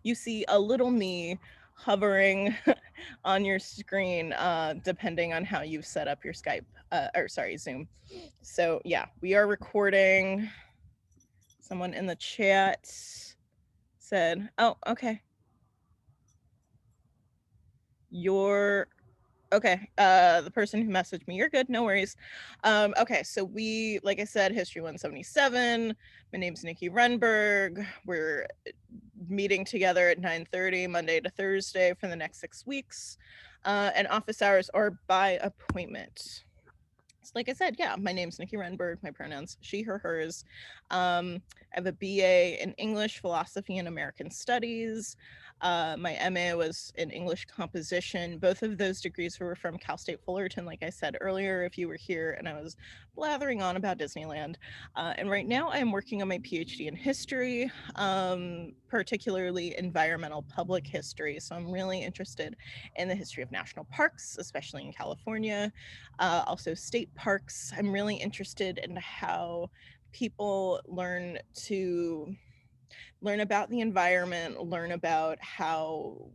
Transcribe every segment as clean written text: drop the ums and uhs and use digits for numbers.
you see a little me hovering on your screen, depending on how you've set up your Skype, or sorry, Zoom. So yeah, we are recording. Someone in the chat said, oh, okay. You're okay. The person who messaged me, you're good, no worries. Okay, so we, like I said, History 177. My name's Nikki Renberg. We're meeting together at 9:30 Monday to Thursday for the next 6 weeks. And office hours are by appointment. So like I said, yeah, my name's Nikki Renberg. My pronouns she, her, hers. I have a BA in English, Philosophy, and American Studies. My MA was in English Composition. Both of those degrees were from Cal State Fullerton, like I said earlier, if you were here and I was blathering on about Disneyland. And right now I'm working on my PhD in history, particularly environmental public history. So I'm really interested in the history of national parks, especially in California. Also state parks. I'm really interested in how people learn about the environment, learn about how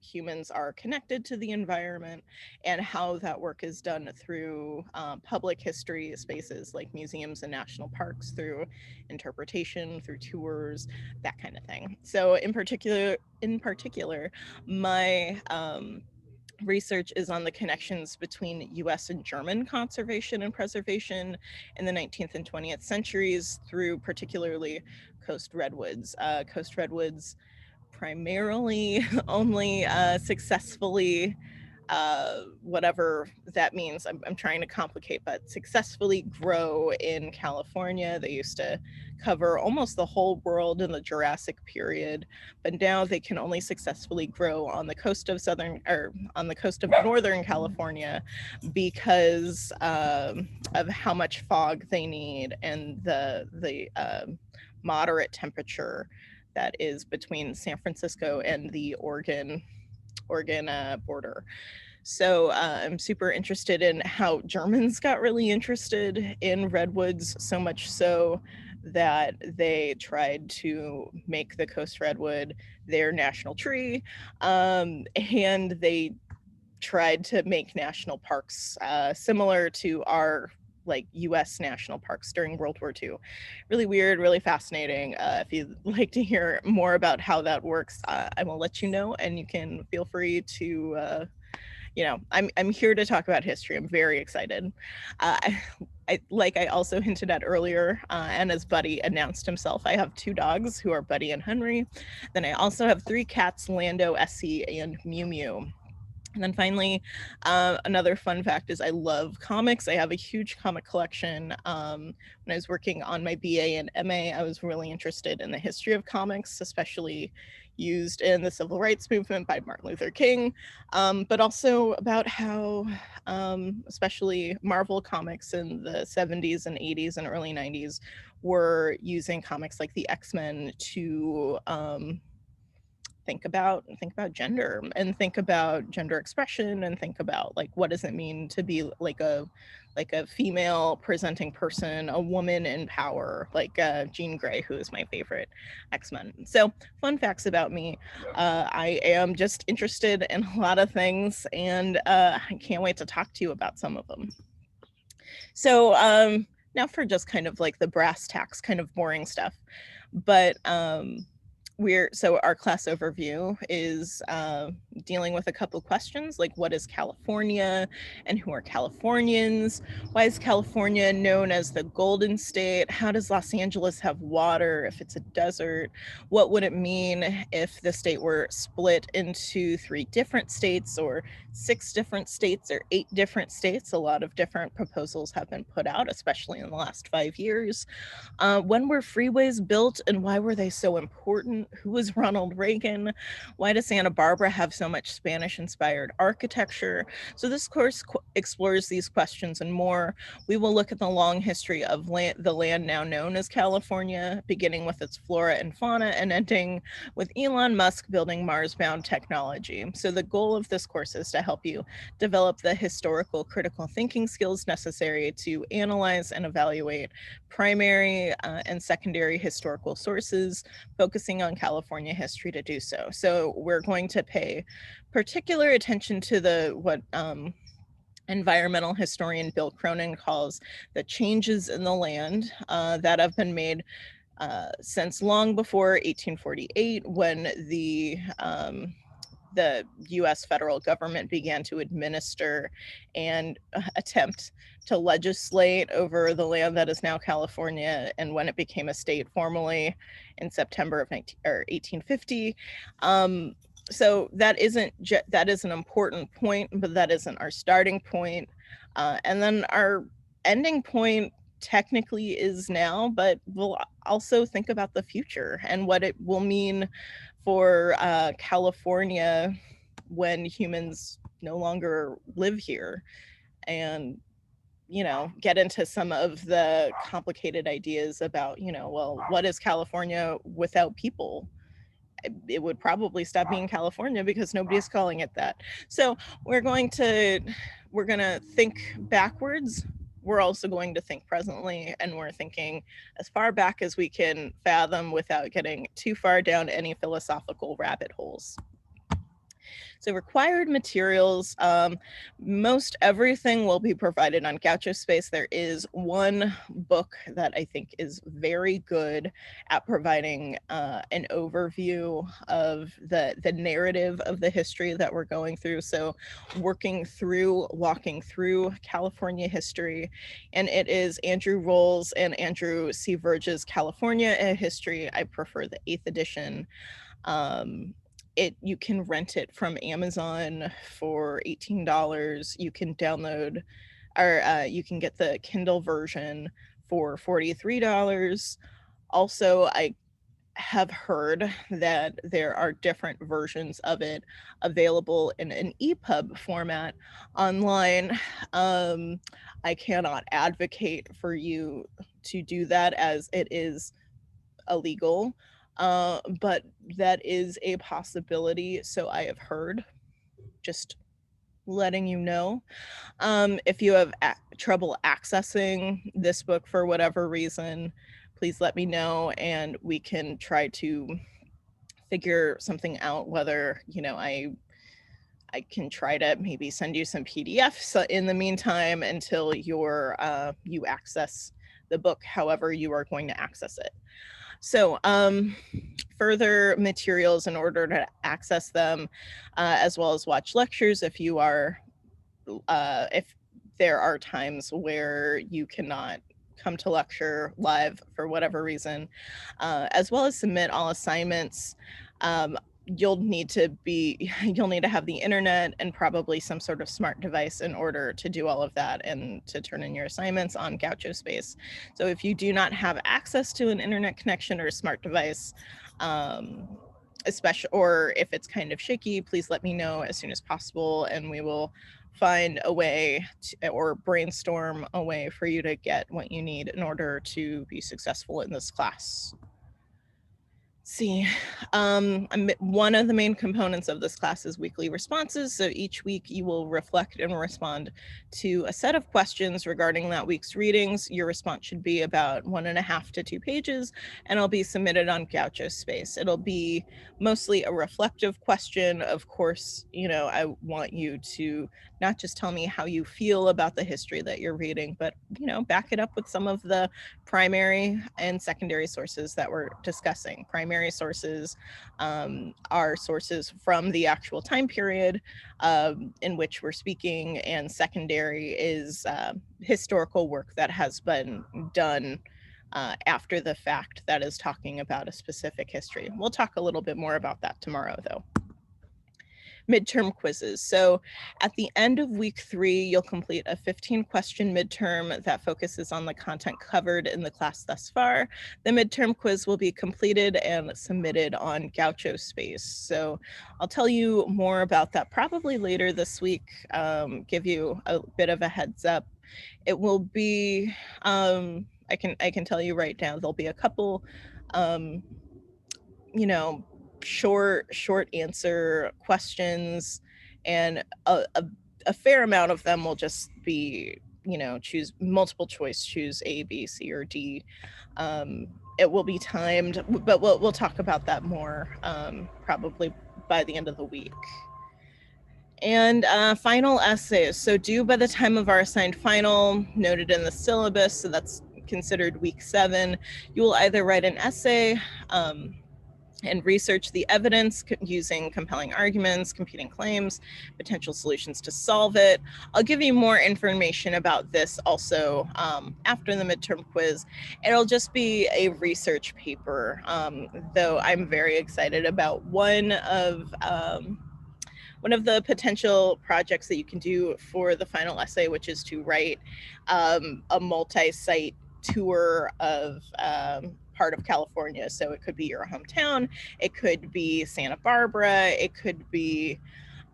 humans are connected to the environment, and how that work is done through public history spaces like museums and national parks, through interpretation, through tours, that kind of thing. So in particular, my research is on the connections between US and German conservation and preservation in the 19th and 20th centuries through particularly coast redwoods. Coast redwoods primarily only successfully, whatever that means, I'm trying to complicate, but successfully grow in California. They used to cover almost the whole world in the Jurassic period, but now they can only successfully grow on the coast of Northern California because of how much fog they need and the moderate temperature that is between San Francisco and the Oregon border. So I'm super interested in how Germans got really interested in redwoods, so much so that they tried to make the coast redwood their national tree, and they tried to make national parks similar to our like US national parks during World War II. Really weird, really fascinating. If you'd like to hear more about how that works, I will let you know, and you can feel free to I'm here to talk about history. I'm very excited. Like I also hinted at earlier, and as Buddy announced himself, I have 2 dogs who are Buddy and Henry. Then I also have 3 cats, Lando, Essie, and Mew Mew. And then finally, another fun fact is I love comics. I have a huge comic collection. When I was working on my BA and MA, I was really interested in the history of comics, especially used in the civil rights movement by Martin Luther King, but also about how, especially Marvel comics in the 70s and 80s and early 90s were using comics like the X-Men to think about gender and think about gender expression and think about like what does it mean to be like a female presenting person, a woman in power, like Jean Grey, who is my favorite X-Men. So fun facts about me. I am just interested in a lot of things, and I can't wait to talk to you about some of them. So now for just kind of like the brass tacks, kind of boring stuff. But so our class overview is dealing with a couple questions like what is California and who are Californians? Why is California known as the Golden State? How does Los Angeles have water if it's a desert? What would it mean if the state were split into 3 different states or 6 different states or 8 different states? A lot of different proposals have been put out, especially in the last 5 years. When were freeways built and why were they so important? Who was Ronald Reagan? Why does Santa Barbara have so much Spanish-inspired architecture? So this course explores these questions and more. We will look at the long history of the land now known as California, beginning with its flora and fauna and ending with Elon Musk building Mars-bound technology. So the goal of this course is to help you develop the historical critical thinking skills necessary to analyze and evaluate primary and secondary historical sources, focusing on California history to do so. So we're going to pay particular attention to what environmental historian Bill Cronin calls the changes in the land that have been made since long before 1848, when the US federal government began to administer and attempt to legislate over the land that is now California, and when it became a state formally in September of 1850. So that that is an important point, but that isn't our starting point. And then our ending point technically is now, but we'll also think about the future and what it will mean for California when humans no longer live here, and get into some of the complicated ideas about, well, what is California without people? It would probably stop being California because nobody's calling it that. So we're going to think backwards. We're also going to think presently, and we're thinking as far back as we can fathom without getting too far down any philosophical rabbit holes. So required materials, most everything will be provided on Gaucho Space. There is one book that I think is very good at providing an overview of the narrative of the history that we're going through. So walking through California history, and it is Andrew Rolls and Andrew C. Verge's California History. I prefer the 8th edition. You can rent it from Amazon for $18. You can download, or you can get the Kindle version for $43. Also, I have heard that there are different versions of it available in an EPUB format online. I cannot advocate for you to do that, as it is illegal. But that is a possibility, so I have heard. Just letting you know. If you have trouble accessing this book for whatever reason, please let me know, and we can try to figure something out, whether, I can try to maybe send you some PDFs in the meantime until you access the book however you are going to access it. So further materials in order to access them, as well as watch lectures if there are times where you cannot come to lecture live for whatever reason, as well as submit all assignments. You'll need to have the internet and probably some sort of smart device in order to do all of that and to turn in your assignments on Gaucho Space. So if you do not have access to an internet connection or a smart device, especially, or if it's kind of shaky, please let me know as soon as possible, and we will find a way or brainstorm a way for you to get what you need in order to be successful in this class. One of the main components of this class is weekly responses. So each week you will reflect and respond to a set of questions regarding that week's readings. Your response should be about 1.5 to 2 pages, and it'll be submitted on Gaucho Space. It'll be mostly a reflective question. Of course, I want you to not just tell me how you feel about the history that you're reading, but, back it up with some of the primary and secondary sources that we're discussing. Primary sources are sources from the actual time period in which we're speaking, and secondary is historical work that has been done after the fact that is talking about a specific history. We'll talk a little bit more about that tomorrow, though. Midterm quizzes. So at the end of week 3, you'll complete a 15-question midterm that focuses on the content covered in the class thus far. The midterm quiz will be completed and submitted on Gaucho Space. So I'll tell you more about that probably later this week, give you a bit of a heads up. It will be, I can tell you right now, there'll be a couple, short answer questions, and a fair amount of them will just be, choose multiple choice, choose A, B, C, or D. it will be timed, but we'll talk about that more probably by the end of the week. And final essays. So due by the time of our assigned final, noted in the syllabus, so that's considered week 7, you will either write an essay and research the evidence using compelling arguments, competing claims, potential solutions to solve it. I'll give you more information about this also after the midterm quiz. It'll just be a research paper, though I'm very excited about one of the potential projects that you can do for the final essay, which is to write a multi-site tour of part of California. So it could be your hometown, it could be Santa Barbara, it could be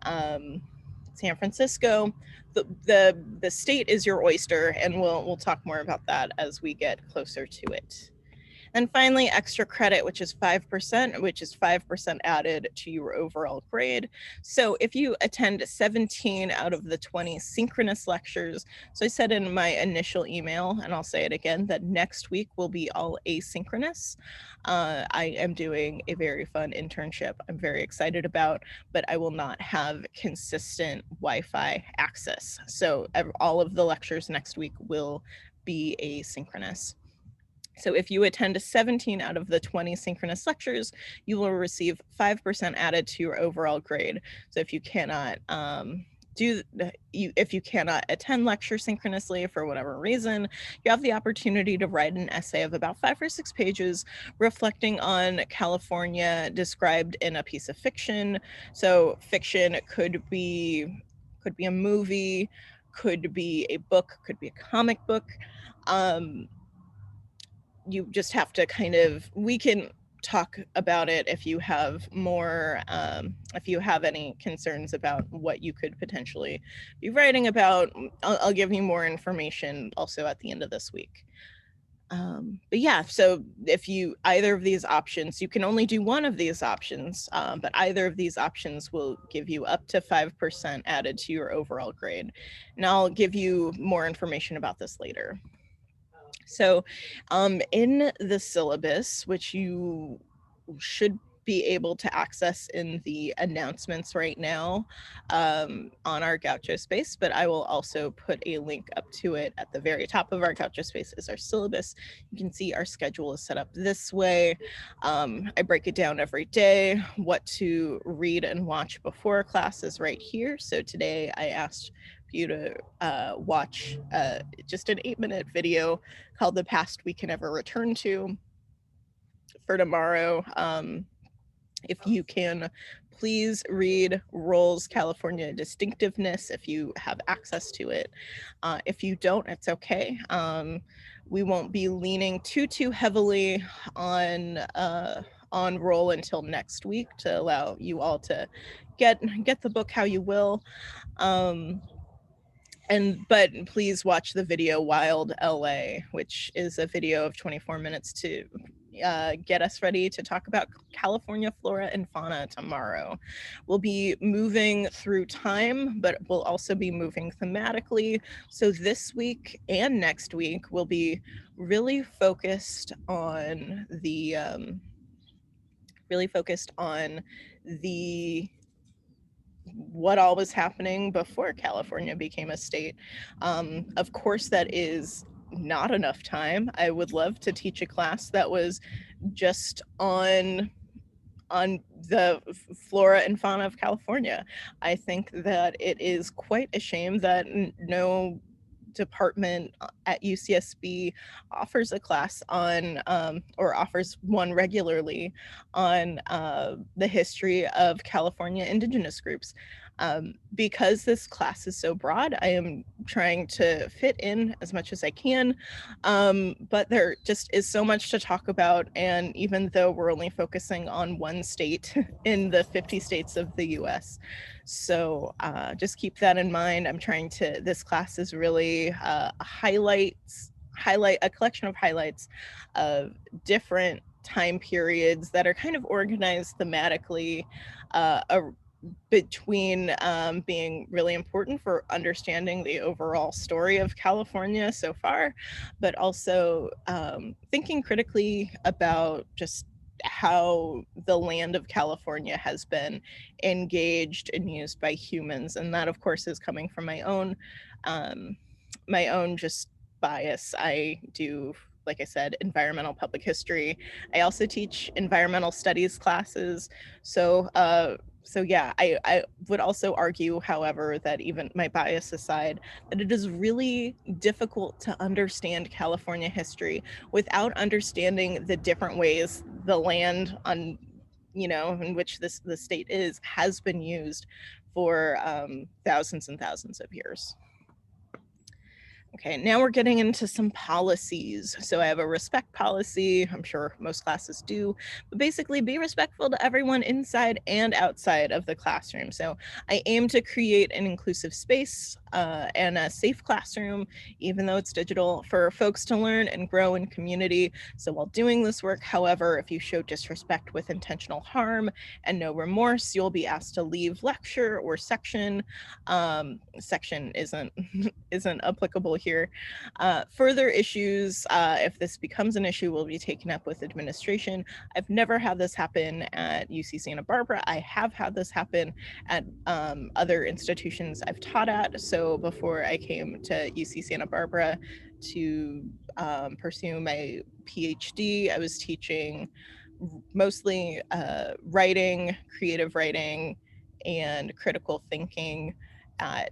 San Francisco. The state is your oyster, and we'll talk more about that as we get closer to it. And finally, extra credit, which is 5%, which is 5% added to your overall grade. So if you attend 17 out of the 20 synchronous lectures, so I said in my initial email, and I'll say it again, that next week will be all asynchronous. I am doing a very fun internship I'm very excited about, but I will not have consistent Wi-Fi access. So all of the lectures next week will be asynchronous. So if you attend 17 out of the 20 synchronous lectures, you will receive 5% added to your overall grade. So if you cannot if you cannot attend lecture synchronously for whatever reason, you have the opportunity to write an essay of about 5 or 6 pages reflecting on California described in a piece of fiction. So fiction could be a movie, could be a book, could be a comic book. You just have to we can talk about it if you have more, if you have any concerns about what you could potentially be writing about. I'll give you more information also at the end of this week. But yeah, so if you either of these options, you can only do one of these options, but either of these options will give you up to 5% added to your overall grade. And I'll give you more information about this later. So in the syllabus, which you should be able to access in the announcements right now on our Gaucho Space, but I will also put a link up to it at the very top of our Gaucho Space is our syllabus. You can see our schedule is set up this way. I break it down every day. What to read and watch before class is right here. So today I asked you to watch just an 8-minute video called The Past We Can Never Return To. For tomorrow, if you can, please read Roll's California Distinctiveness if you have access to it. If you don't, it's okay. We won't be leaning too heavily on Roll until next week to allow you all to get the book how you will. But please watch the video Wild LA, which is a video of 24 minutes to get us ready to talk about California flora and fauna tomorrow. We'll be moving through time, but we'll also be moving thematically. So this week and next week, we'll be really focused on the what all was happening before California became a state. Of course, that is not enough time. I would love to teach a class that was just on the flora and fauna of California. I think that it is quite a shame that no department at UCSB offers a class on or offers one regularly on the history of California indigenous groups. Because this class is so broad, I am trying to fit in as much as I can, but there just is so much to talk about, and even though we're only focusing on one state in the 50 states of the US, so just keep that in mind. I'm trying to, this class is really highlight a collection of highlights of different time periods that are kind of organized thematically between being really important for understanding the overall story of California so far, but also thinking critically about just how the land of California has been engaged and used by humans. And that, of course, is coming from um, my own just bias. I do, like I said, environmental public history. I also teach environmental studies classes. So yeah, I would also argue, however, that even my bias aside, that it is really difficult to understand California history without understanding the different ways the land on, in which the state has been used for thousands and thousands of years. Okay, now we're getting into some policies. So I have a respect policy. I'm sure most classes do, but basically be respectful to everyone inside and outside of the classroom. So I aim to create an inclusive space and a safe classroom, even though it's digital, for folks to learn and grow in community. So while doing this work, however, if you show disrespect with intentional harm and no remorse, you'll be asked to leave lecture or section. Section isn't applicable here. Further issues, if this becomes an issue, will be taken up with administration. I've never had this happen at UC Santa Barbara. I have had this happen at other institutions I've taught at. So before I came to UC Santa Barbara to pursue my PhD, I was teaching mostly writing, creative writing, and critical thinking at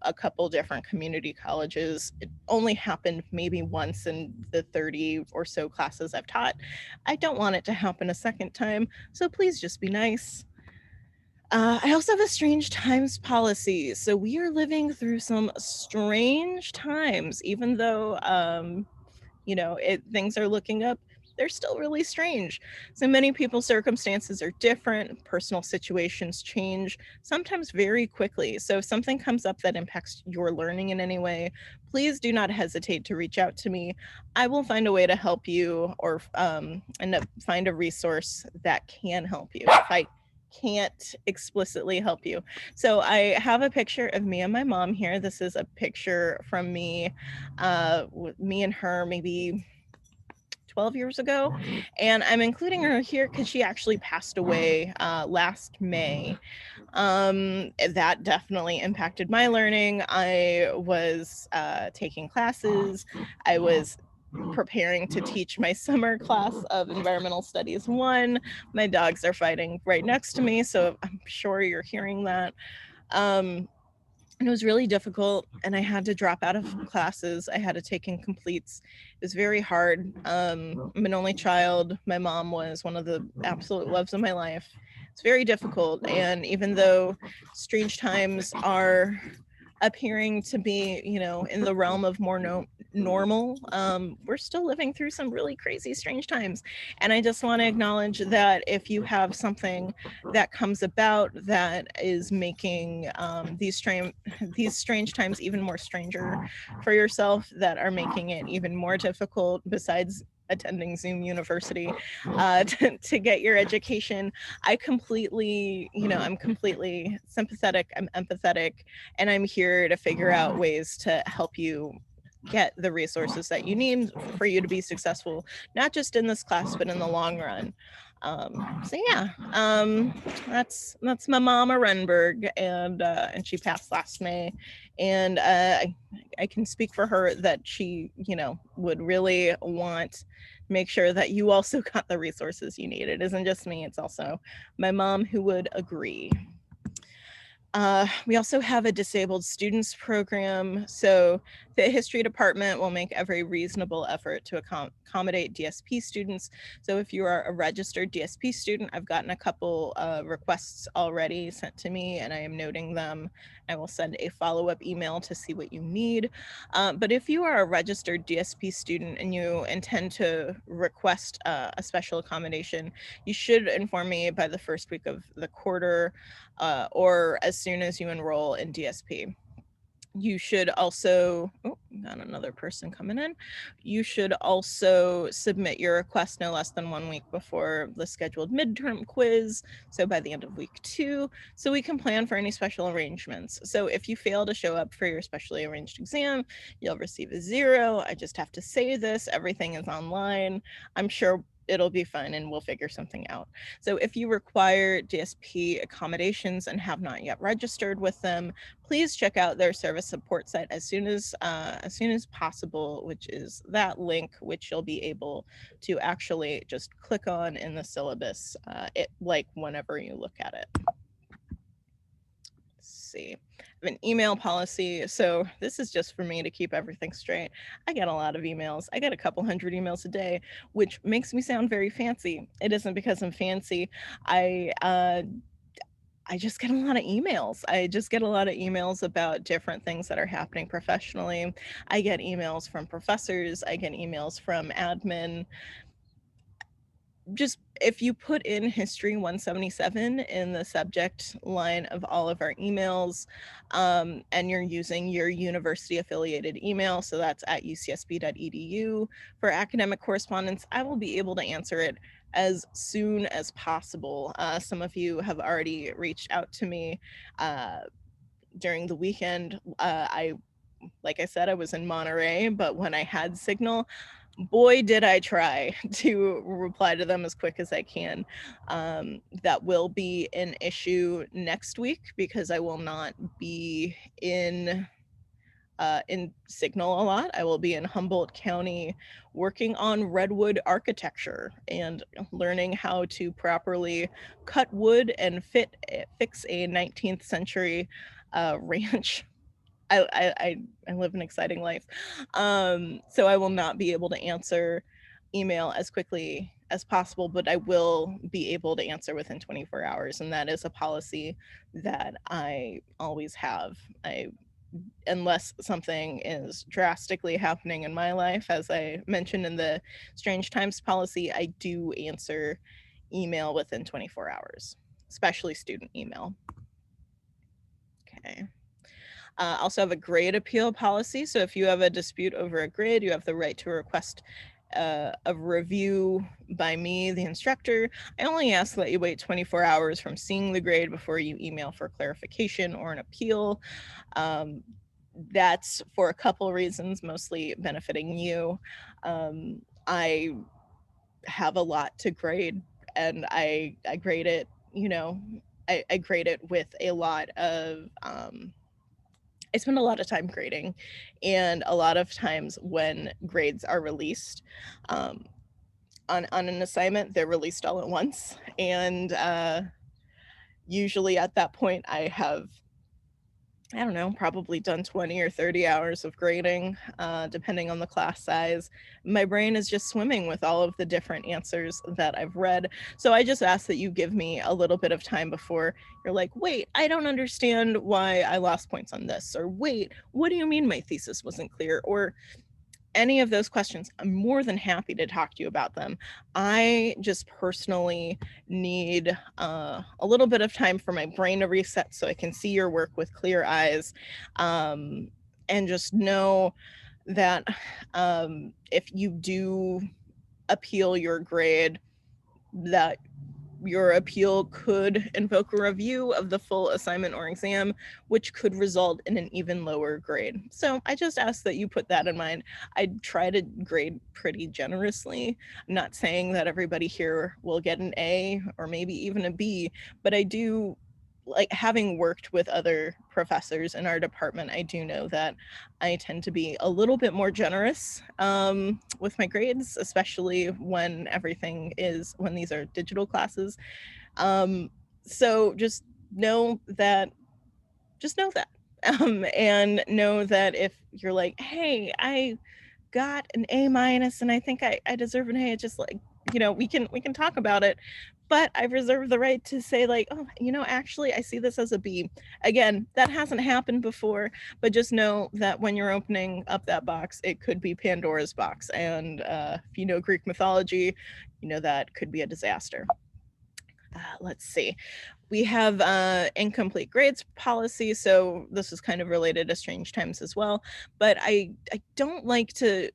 a couple different community colleges. It only happened maybe once in the 30 or so classes I've taught. I don't want it to happen a second time, so please just be nice. I also have a strange times policy. So we are living through some strange times, even though, things are looking up. They're still really strange. So many people's circumstances are different. Personal situations change, sometimes very quickly. So if something comes up that impacts your learning in any way, please do not hesitate to reach out to me. I will find a way to help you, or find a resource that can help you if I can't explicitly help you. So I have a picture of me and my mom here. This is a picture from me, with me and her maybe 12 years ago. And I'm including her here because she actually passed away last May. That definitely impacted my learning. I was taking classes. I was preparing to teach my summer class of environmental studies 1. My dogs are fighting right next to me, so I'm sure you're hearing that. And it was really difficult, and I had to drop out of classes. I had to take incompletes. It was very hard. I'm an only child. My mom was one of the absolute loves of my life. It's very difficult, and even though strange times are appearing to be, in the realm of more normal, we're still living through some really crazy, strange times. And I just want to acknowledge that if you have something that comes about that is making these strange times even more stranger for yourself, that are making it even more difficult, besides attending Zoom University, to get your education, I'm completely sympathetic, I'm empathetic, and I'm here to figure out ways to help you get the resources that you need for you to be successful, not just in this class, but in the long run. So yeah, that's my mama Renberg, and she passed last May, and I can speak for her that she, would really want make sure that you also got the resources you need. It isn't just me, it's also my mom who would agree. We also have a disabled students program. So the history department will make every reasonable effort to accommodate DSP students. So if you are a registered DSP student, I've gotten a couple requests already sent to me, and I am noting them. I will send a follow-up email to see what you need. But if you are a registered DSP student and you intend to request a special accommodation, you should inform me by the first week of the quarter, or as soon as you enroll in DSP. You should also, got another person coming in. You should also submit your request no less than 1 week before the scheduled midterm quiz, so by the end of week 2, so we can plan for any special arrangements. So if you fail to show up for your specially arranged exam, you'll receive a 0. I just have to say this, everything is online. I'm sure it'll be fine and we'll figure something out. So if you require DSP accommodations and have not yet registered with them, please check out their service support site as soon as possible, which is that link, which you'll be able to actually just click on in the syllabus, like whenever you look at it. Let's see. I have an email policy. So this is just for me to keep everything straight. I get a lot of emails. I get a couple hundred emails a day, which makes me sound very fancy. It isn't because I'm fancy. I just get a lot of emails. I just get a lot of emails about different things that are happening professionally. I get emails from professors. I get emails from admin. Just if you put in History 177 in the subject line of all of our emails, and you're using your university affiliated email, so that's at ucsb.edu for academic correspondence, I will be able to answer it as soon as possible. Some of you have already reached out to me during the weekend. Like I said, I was in Monterey, but when I had signal, boy, did I try to reply to them as quick as I can. That will be an issue next week because I will not be in Signal a lot. I will be in Humboldt County working on redwood architecture and learning how to properly cut wood and fix a 19th century ranch. I live an exciting life. So I will not be able to answer email as quickly as possible, but I will be able to answer within 24 hours. And that is a policy that I always have. Unless something is drastically happening in my life, as I mentioned in the Strange Times policy, I do answer email within 24 hours, especially student email. Okay. Also have a grade appeal policy. So if you have a dispute over a grade, you have the right to request a review by me, the instructor. I only ask that you wait 24 hours from seeing the grade before you email for clarification or an appeal. That's for a couple reasons, mostly benefiting you. I have a lot to grade, and I grade it, I grade it with a lot of I spend a lot of time grading, and a lot of times when grades are released on an assignment, they're released all at once. And usually at that point, I have, I don't know, probably done 20 or 30 hours of grading, depending on the class size. My brain is just swimming with all of the different answers that I've read. So I just ask that you give me a little bit of time before you're like, wait, I don't understand why I lost points on this. Or wait, what do you mean my thesis wasn't clear? Or any of those questions, I'm more than happy to talk to you about them. I just personally need a little bit of time for my brain to reset so I can see your work with clear eyes, and just know that if you do appeal your grade, that your appeal could invoke a review of the full assignment or exam, which could result in an even lower grade. So I just ask that you put that in mind. I try to grade pretty generously. I'm not saying that everybody here will get an A or maybe even a B, but I do, like, having worked with other professors in our department, I do know that I tend to be a little bit more generous with my grades, especially when these are digital classes. So just know that, and know that if you're like, hey, I got an A minus and I think I deserve an A, it's just like, we can talk about it, but I reserve the right to say, like, oh, actually I see this as a B. Again, that hasn't happened before, but just know that when you're opening up that box, it could be Pandora's box. And if you know Greek mythology, that could be a disaster. Let's see. We have incomplete grades policy, so this is kind of related to Strange Times as well. But I don't like to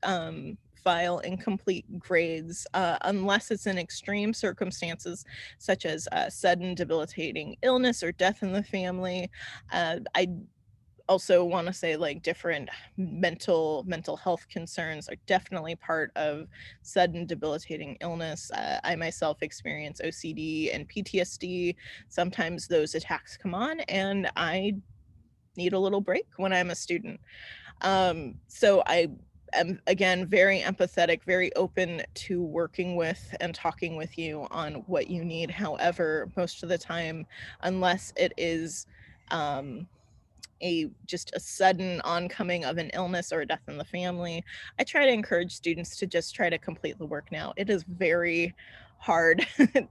file incomplete grades unless it's in extreme circumstances, such as sudden debilitating illness or death in the family. I also want to say, like, different mental health concerns are definitely part of sudden debilitating illness. I myself experience OCD and PTSD. Sometimes those attacks come on and I need a little break when I'm a student. So I am, again, very empathetic, very open to working with and talking with you on what you need. However, most of the time, unless it is just a sudden oncoming of an illness or a death in the family, I try to encourage students to just try to complete the work now. It is very hard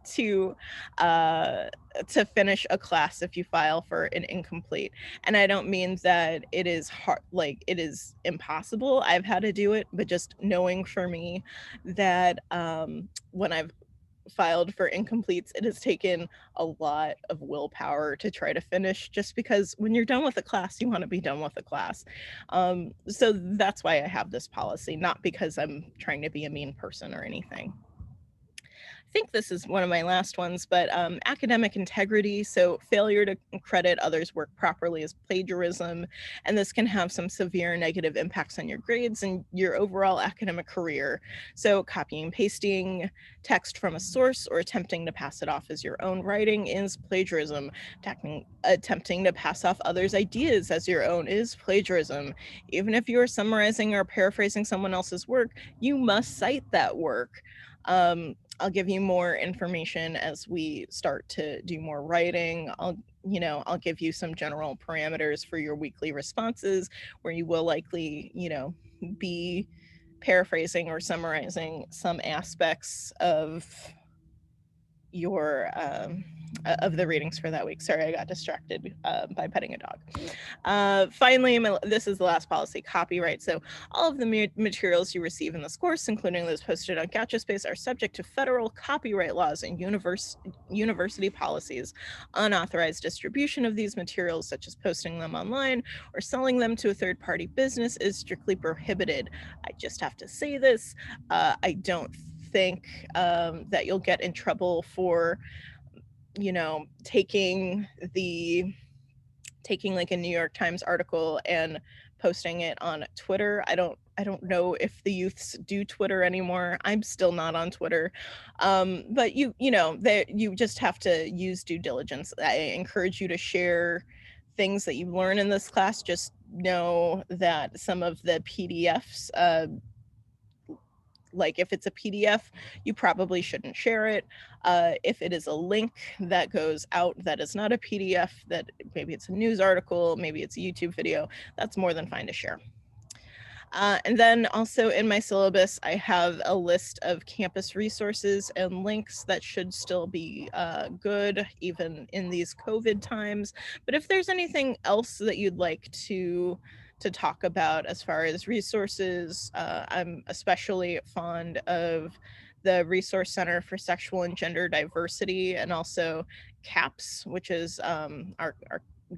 to uh, to finish a class if you file for an incomplete. And I don't mean that it is hard, like it is impossible. I've had to do it, but just knowing for me that when I've filed for incompletes, it has taken a lot of willpower to try to finish, just because when you're done with a class, you want to be done with a class. So that's why I have this policy, not because I'm trying to be a mean person or anything. I think this is one of my last ones, but academic integrity. So failure to credit others' work properly is plagiarism, and this can have some severe negative impacts on your grades and your overall academic career. So copying, pasting text from a source or attempting to pass it off as your own writing is plagiarism. Attempting to pass off others' ideas as your own is plagiarism. Even if you are summarizing or paraphrasing someone else's work, you must cite that work. I'll give you more information as we start to do more writing. I'll give you some general parameters for your weekly responses, where you will likely, be paraphrasing or summarizing some aspects of your of the readings for that week. Sorry, I got distracted by petting a dog. Finally, this is the last policy: copyright. So all of the materials you receive in this course, including those posted on GatchaSpace, are subject to federal copyright laws and university policies. Unauthorized distribution of these materials, such as posting them online or selling them to a third-party business, is strictly prohibited. I just have to say this. I don't think that you'll get in trouble for taking like a New York Times article and posting it on Twitter. I don't know if the youths do Twitter anymore. I'm still not on Twitter. But you just have to use due diligence. I encourage you to share things that you learn in this class. Just know that some of the PDFs, like if it's a PDF, you probably shouldn't share it. If it is a link that goes out that is not a PDF, that maybe it's a news article, maybe it's a YouTube video, that's more than fine to share. And then also in my syllabus, I have a list of campus resources and links that should still be good even in these COVID times. But if there's anything else that you'd like to talk about as far as resources, I'm especially fond of the Resource Center for Sexual and Gender Diversity, and also CAPS, which is our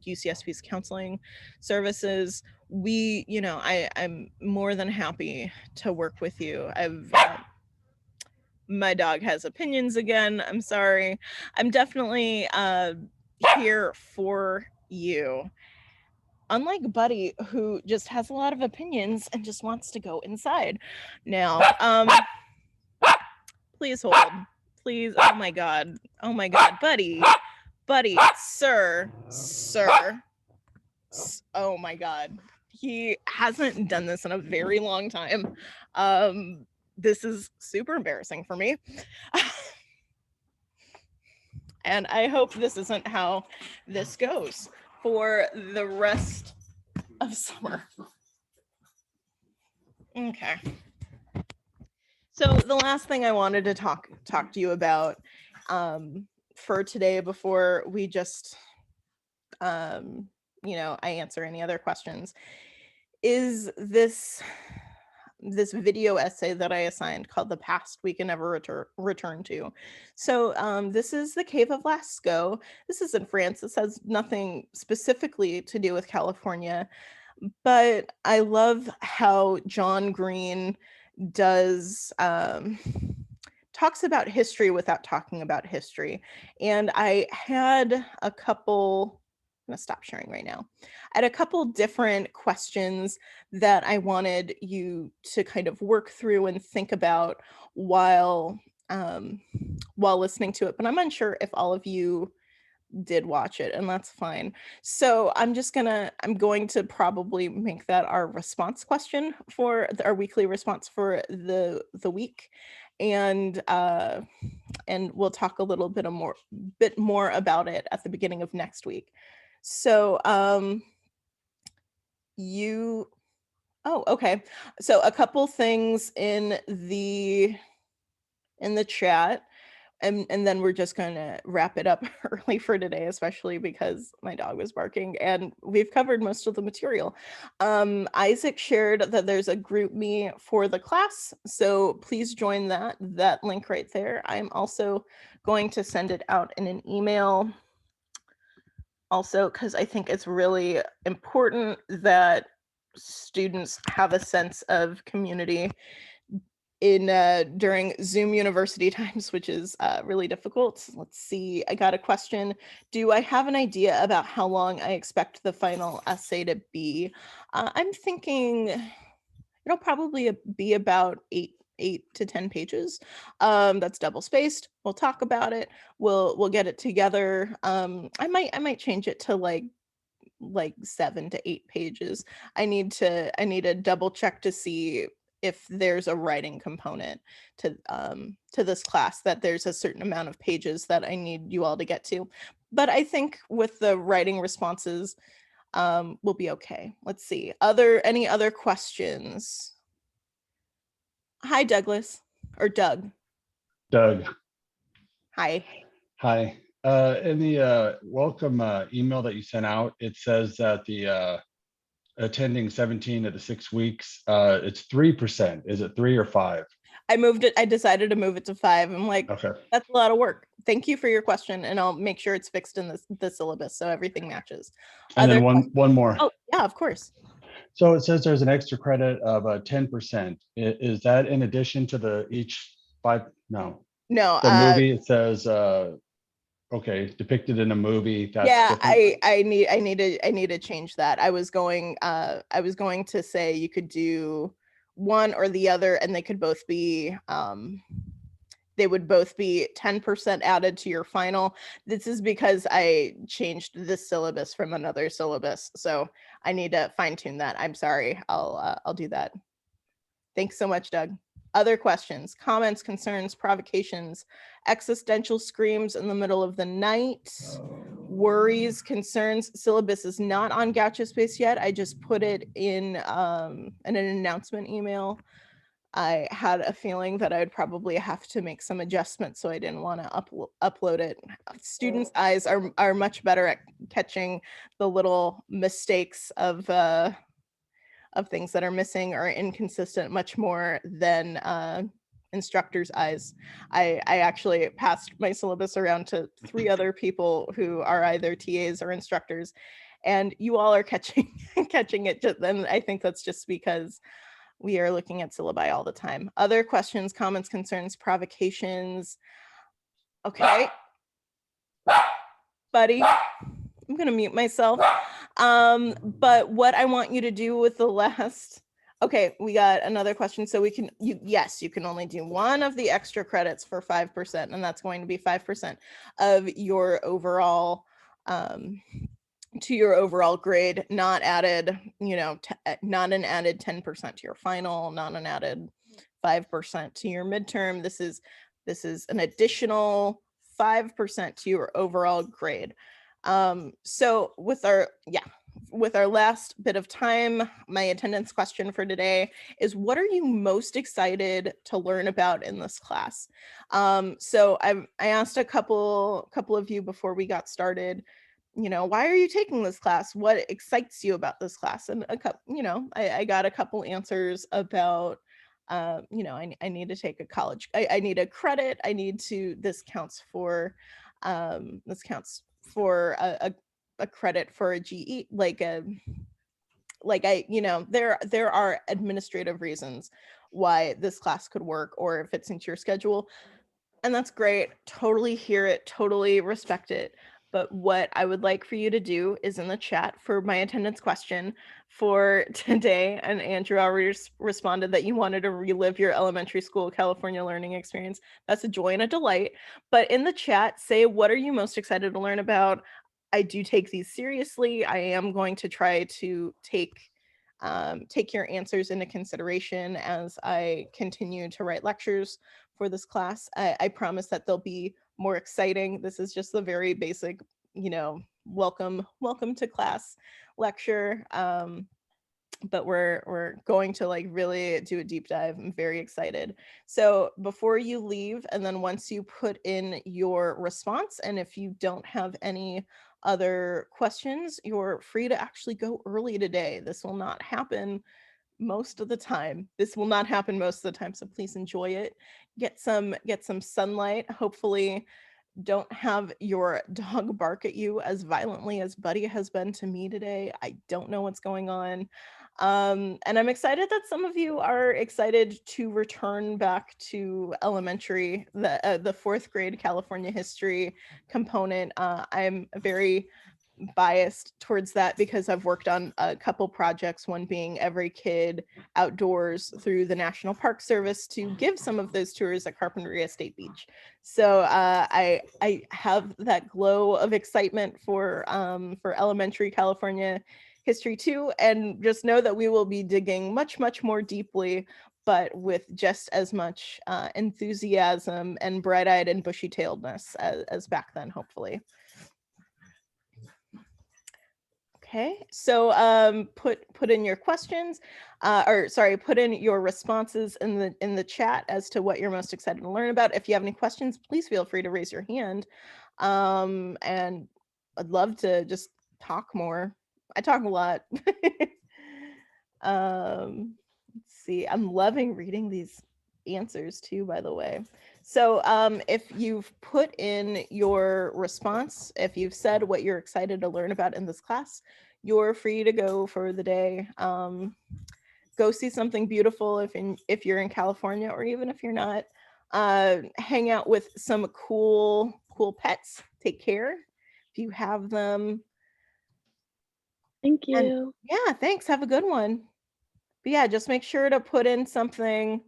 UCSB's counseling services. I'm more than happy to work with you. My dog has opinions again. I'm sorry. I'm definitely here for you. Unlike Buddy, who just has a lot of opinions and just wants to go inside. Now, please hold. Please. Oh my God, Buddy, sir. Oh my God. He hasn't done this in a very long time. This is super embarrassing for me. And I hope this isn't how this goes for the rest of summer. Okay. So the last thing I wanted to talk to you about for today, before we just I answer any other questions, is this this video essay that I assigned called "The Past We Can Never Return to." So this is the Cave of Lascaux. This is in France. This has nothing specifically to do with California, but I love how John Green does talks about history without talking about history. And I had a couple, I'm gonna stop sharing right now. I had a couple different questions that I wanted you to kind of work through and think about while listening to it, but I'm unsure if all of you did watch it, and that's fine. So I'm going to probably make that our response question for our weekly response for the week. And we'll talk a little bit more about it at the beginning of next week. So you oh, okay. So a couple things in the chat, and then we're just gonna wrap it up early for today, especially because my dog was barking and we've covered most of the material. Isaac shared that there's a group me for the class, so please join that link right there. I'm also going to send it out in an email also, because I think it's really important that students have a sense of community in during Zoom university times, which is really difficult. Let's see, I got a question. Do I have an idea about how long I expect the final essay to be? I'm thinking it'll probably be about 8 to 10 pages. That's double spaced. We'll talk about it. We'll get it together. I might change it to like 7 to 8 pages. I need to double check to see if there's a writing component to this class, that there's a certain amount of pages that I need you all to get to. But I think with the writing responses, we'll be okay. Let's see. Any other questions? Hi, Douglas, or Doug. Doug. Hi. Hi. In the welcome email that you sent out, it says that the attending 17 of the 6 weeks, it's 3%. Is it 3 or 5? I decided to move it to 5. I'm like, okay, that's a lot of work. Thank you for your question, and I'll make sure it's fixed in the syllabus so everything matches. and then one more. Oh, yeah, of course. So it says there's an extra credit of 10%. Is that in addition to each 5? No. No. The movie, it says okay, depicted in a movie. That's yeah, different. I need to change that. I was going to say you could do one or the other, and they could both be they would both be 10% added to your final. This is because I changed this syllabus from another syllabus, so I need to fine tune that. I'm sorry. I'll do that. Thanks so much, Doug. Other questions, comments, concerns, provocations, existential screams in the middle of the night, worries, concerns. Syllabus is not on GouchoSpace yet. I just put it in an announcement email. I had a feeling that I would probably have to make some adjustments, so I didn't want to upload it. Students' eyes are much better at catching the little mistakes of things that are missing or inconsistent much more than instructors' eyes. I actually passed my syllabus around to 3 other people who are either TAs or instructors, and you all are catching it. Then I think that's just because we are looking at syllabi all the time. Other questions, comments, concerns, provocations? Okay. Buddy, I'm gonna mute myself. But what I want you to do with the last, okay, we got another question. So you can only do one of the extra credits for 5%, and that's going to be 5% of your overall to your overall grade, not added, not an added 10% to your final, not an added 5% to your midterm. This is an additional 5% to your overall grade. So with our last bit of time, my attendance question for today is, what are you most excited to learn about in this class? So I asked a couple of you before we got started, why are you taking this class? What excites you about this class? And I got a couple answers about you know, I need to take a college, I need a credit, I need to, this counts for a credit for a GE, like I, you know, there are administrative reasons why this class could work or it fits into your schedule. And that's great. Totally hear it, totally respect it. But what I would like for you to do is in the chat for my attendance question for today. And Andrew already responded that you wanted to relive your elementary school California learning experience. That's a joy and a delight. But in the chat, say, what are you most excited to learn about? I do take these seriously. I am going to try to take your answers into consideration as I continue to write lectures for this class. I promise that they'll be more exciting. This is just the very basic, you know, welcome to class lecture. But we're going to like really do a deep dive. I'm very excited. So before you leave, and then once you put in your response, and if you don't have any other questions, you're free to actually go early today. This will not happen most of the time. This will not happen most of the time. So please enjoy it. Get some sunlight. Hopefully don't have your dog bark at you as violently as Buddy has been to me today. I don't know what's going on. And I'm excited that some of you are excited to return back to elementary, the fourth grade California history component. I'm very biased towards that because I've worked on a couple projects, one being Every Kid Outdoors through the National Park Service to give some of those tours at Carpinteria State Beach. So I have that glow of excitement for elementary California history too, and just know that we will be digging much more deeply, but with just as much enthusiasm and bright-eyed and bushy-tailedness as back then, hopefully. Okay, so put in your questions, or sorry, put in your responses in the chat as to what you're most excited to learn about. If you have any questions, please feel free to raise your hand. And I'd love to just talk more. I talk a lot. Let's see, I'm loving reading these answers too, by the way. So if you've put in your response, if you've said what you're excited to learn about in this class, you're free to go for the day. Go see something beautiful if you're in California, or even if you're not. Hang out with some cool pets. Take care if you have them. Thank you. And yeah, thanks. Have a good one. But yeah, just make sure to put in something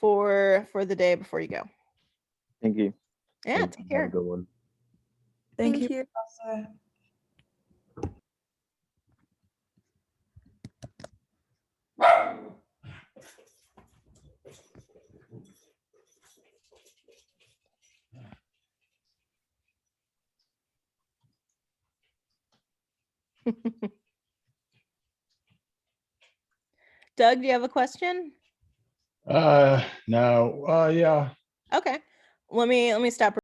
for the day before you go. Thank you. Yeah, take care. Have a good one. Thank you, Professor. Doug, do you have a question? No. Yeah. Okay. Let me stop